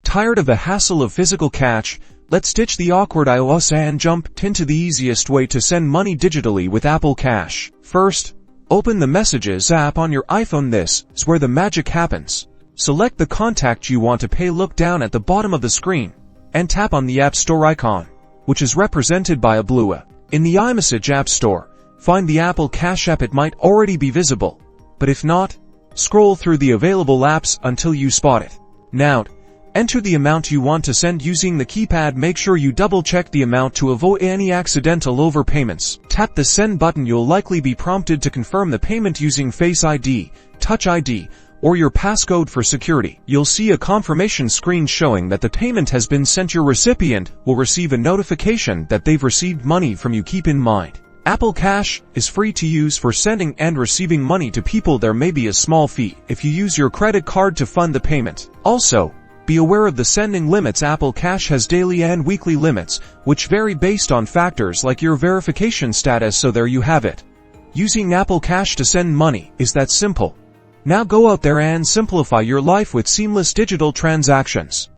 Tired of the hassle of physical cash? Let's ditch the awkward iOS and jump into the easiest way to send money digitally with Apple Cash. First, open the Messages app on your iPhone. This is where the magic happens. Select the contact you want to pay. Look down at the bottom of the screen and tap on the App Store icon, which is represented by a blue A. In the iMessage App Store, find the Apple Cash app. It might already be visible, but if not, scroll through the available apps until you spot it. Now, enter the amount you want to send using the keypad. Make sure you double-check the amount to avoid any accidental overpayments. Tap the Send button. You'll likely be prompted to confirm the payment using Face ID, Touch ID, or your passcode for security. You'll see a confirmation screen showing that the payment has been sent. Your recipient will receive a notification that they've received money from you. Keep in mind, Apple Cash is free to use for sending and receiving money to people. There may be a small fee if you use your credit card to fund the payment. Also, be aware of the sending limits. Apple Cash has daily and weekly limits, which vary based on factors like your verification status. So there you have it. Using Apple Cash to send money is that simple. Now go out there and simplify your life with seamless digital transactions.